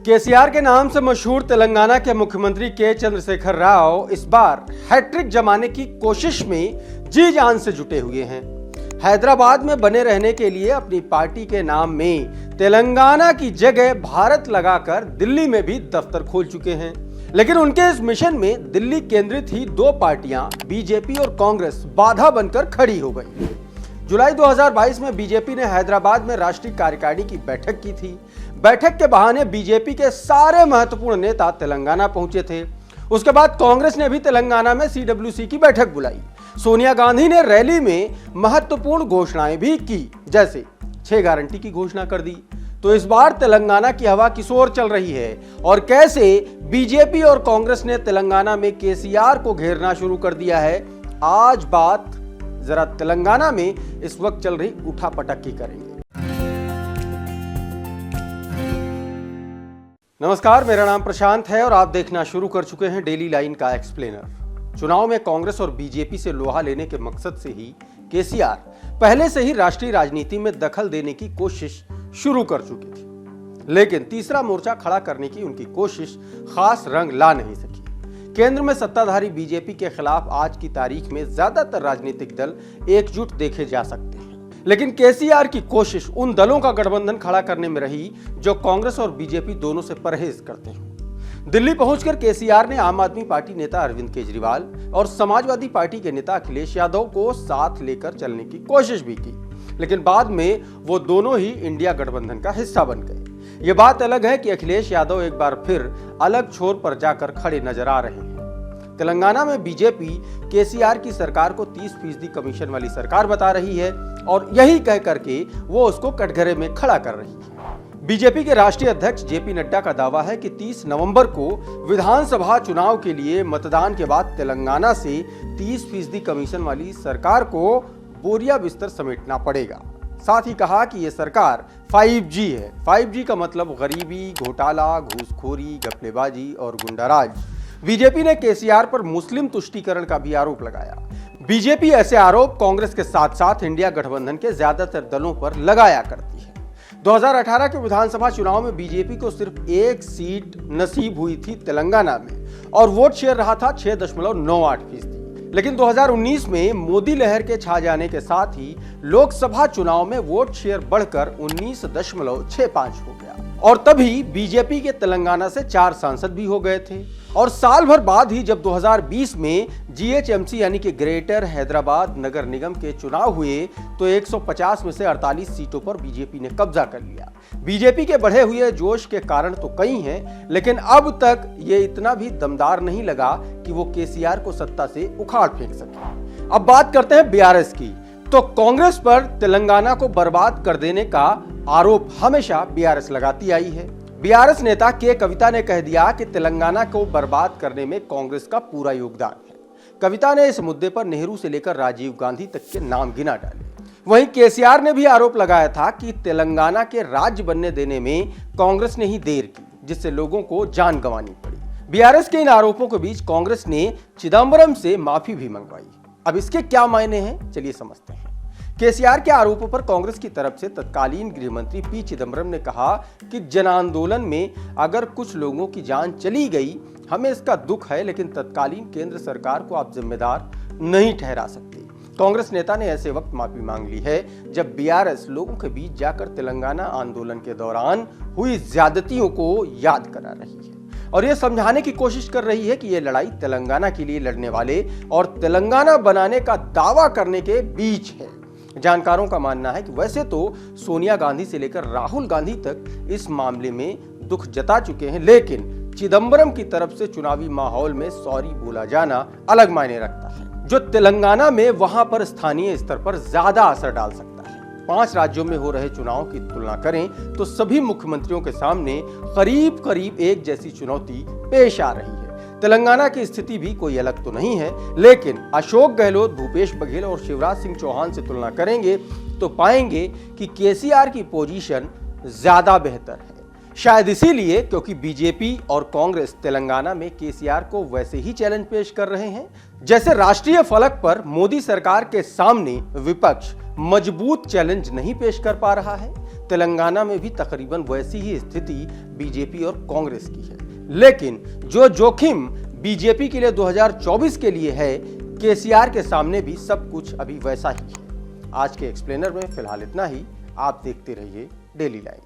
केसीआर के नाम से मशहूर तेलंगाना के मुख्यमंत्री के चंद्रशेखर राव इस बार हैट्रिक जमाने की कोशिश में जी जान से जुटे हुए हैं। हैदराबाद में बने रहने के लिए अपनी पार्टी के नाम में तेलंगाना की जगह भारत लगाकर दिल्ली में भी दफ्तर खोल चुके हैं। लेकिन उनके इस मिशन में दिल्ली केंद्रित ही दो पार्टियां बीजेपी और कांग्रेस बाधा बनकर खड़ी हो गई। जुलाई 2022 में बीजेपी ने हैदराबाद में राष्ट्रीय कार्यकारिणी की बैठक की थी। बैठक के बहाने बीजेपी के सारे महत्वपूर्ण नेता तेलंगाना पहुंचे थे। उसके बाद कांग्रेस ने भी तेलंगाना में सीडब्ल्यूसी की बैठक बुलाई। सोनिया गांधी ने रैली में महत्वपूर्ण घोषणाएं भी की, जैसे 6 गारंटी की घोषणा कर दी। तो इस बार तेलंगाना की हवा किस ओर चल रही है और कैसे बीजेपी और कांग्रेस ने तेलंगाना में केसीआर को घेरना शुरू कर दिया है, आज बात जरा तेलंगाना में इस वक्त चल रही उठापटक की करेंगे। नमस्कार, मेरा नाम प्रशांत है और आप देखना शुरू कर चुके हैं डेली लाइन का एक्सप्लेनर। चुनाव में कांग्रेस और बीजेपी से लोहा लेने के मकसद से ही केसीआर पहले से ही राष्ट्रीय राजनीति में दखल देने की कोशिश शुरू कर चुकी थी, लेकिन तीसरा मोर्चा खड़ा करने की उनकी कोशिश खास रंग ला नहीं सकी। केंद्र में सत्ताधारी बीजेपी के खिलाफ आज की तारीख में ज्यादातर राजनीतिक दल एकजुट देखे जा सकते हैं, लेकिन केसीआर की कोशिश उन दलों का गठबंधन खड़ा करने में रही जो कांग्रेस और बीजेपी दोनों से परहेज करते हैं। दिल्ली पहुंचकर केसीआर ने आम आदमी पार्टी नेता अरविंद केजरीवाल और समाजवादी पार्टी के नेता अखिलेश यादव को साथ लेकर चलने की कोशिश भी की, लेकिन बाद में वो दोनों ही इंडिया गठबंधन का हिस्सा बन गए। ये बात अलग है कि अखिलेश यादव एक बार फिर अलग छोर पर जाकर खड़े नजर आ रहे हैं। तेलंगाना में बीजेपी केसीआर की सरकार को 30% कमीशन वाली सरकार बता रही है और यही कह करके वो उसको कटघरे में खड़ा कर रही है। बीजेपी के राष्ट्रीय अध्यक्ष जेपी नड्डा का दावा है कि 30 नवंबर को विधानसभा चुनाव के लिए मतदान के बाद तेलंगाना से 30% कमीशन वाली सरकार को बोरिया बिस्तर समेटना पड़ेगा। साथ ही कहा कि यह सरकार 5G है। 5G का मतलब गरीबी, घोटाला, घूसखोरी, घपलेबाजी और गुंडाराज। बीजेपी ने केसीआर पर मुस्लिम तुष्टीकरण का भी आरोप लगाया। बीजेपी ऐसे आरोप कांग्रेस के साथ साथ इंडिया गठबंधन के ज्यादातर दलों पर लगाया करती है। 2018 के विधानसभा चुनाव में बीजेपी को सिर्फ 1 सीट नसीब हुई थी तेलंगाना में और वोट शेयर रहा था 6.98%। लेकिन 2019 में मोदी लहर के छा जाने के साथ ही लोकसभा चुनाव में वोट शेयर बढ़कर 19.65 हो गया और तभी बीजेपी के तेलंगाना से 4 सांसद भी हो गए थे। और साल भर बाद ही जब 2020 में जीएचएमसी यानी कि ग्रेटर हैदराबाद नगर निगम के चुनाव हुए तो 150 में से 48 सीटों पर बीजेपी ने कब्जा कर लिया। बीजेपी के बढ़े हुए जोश के कारण तो कई हैं, लेकिन अब तक ये इतना भी दमदार नहीं लगा कि वो केसीआर को सत्ता से उखाड़ फेंक सके। अब बात करते हैं बीआरएस की। तो कांग्रेस पर तेलंगाना को बर्बाद कर देने का आरोप हमेशा बीआरएस लगाती आई है। बीआरएस नेता के कविता ने कह दिया कि तेलंगाना को बर्बाद करने में कांग्रेस का पूरा योगदान है। कविता ने इस मुद्दे पर नेहरू से लेकर राजीव गांधी तक के नाम गिना डाले। वहीं केसीआर ने भी आरोप लगाया था कि तेलंगाना के राज्य बनने देने में कांग्रेस ने ही देर की, जिससे लोगों को जान गंवानी पड़ी। बीआरएस के इन आरोपों के बीच कांग्रेस ने चिदंबरम से माफी भी मंगवाई। अब इसके क्या मायने हैं, चलिए समझते हैं। केसीआर के आरोपों पर कांग्रेस की तरफ से तत्कालीन गृह मंत्री पी चिदंबरम ने कहा कि जन आंदोलन में अगर कुछ लोगों की जान चली गई, हमें इसका दुख है, लेकिन तत्कालीन केंद्र सरकार को आप जिम्मेदार नहीं ठहरा सकते। कांग्रेस नेता ने ऐसे वक्त माफी मांग ली है जब बीआरएस लोगों के बीच जाकर तेलंगाना आंदोलन के दौरान हुई ज्यादतियों को याद करा रही है और यह समझाने की कोशिश कर रही है कि यह लड़ाई तेलंगाना के लिए लड़ने वाले और तेलंगाना बनाने का दावा करने के बीच है। जानकारों का मानना है कि वैसे तो सोनिया गांधी से लेकर राहुल गांधी तक इस मामले में दुख जता चुके हैं, लेकिन चिदंबरम की तरफ से चुनावी माहौल में सॉरी बोला जाना अलग मायने रखता है, जो तेलंगाना में वहां पर स्थानीय स्तर पर ज्यादा असर डाल सकता है। 5 राज्यों में हो रहे चुनाव की तुलना करें तो सभी मुख्यमंत्रियों के सामने करीब करीब एक जैसी चुनौती पेश आ रही है। तेलंगाना की स्थिति भी कोई अलग तो नहीं है, लेकिन अशोक गहलोत, भूपेश बघेल और शिवराज सिंह चौहान से तुलना करेंगे तो पाएंगे कि केसीआर की पोजीशन ज्यादा बेहतर है। शायद इसीलिए क्योंकि बीजेपी और कांग्रेस तेलंगाना में केसीआर को वैसे ही चैलेंज पेश कर रहे हैं जैसे राष्ट्रीय फलक पर मोदी सरकार के सामने विपक्ष मजबूत चैलेंज नहीं पेश कर पा रहा है। तेलंगाना में भी तकरीबन वैसी ही स्थिति बीजेपी और कांग्रेस की है। लेकिन जो जोखिम बीजेपी के लिए 2024 के लिए है, केसीआर के सामने भी सब कुछ अभी वैसा ही है। आज के एक्सप्लेनर में फिलहाल इतना ही। आप देखते रहिए डेली लाइन।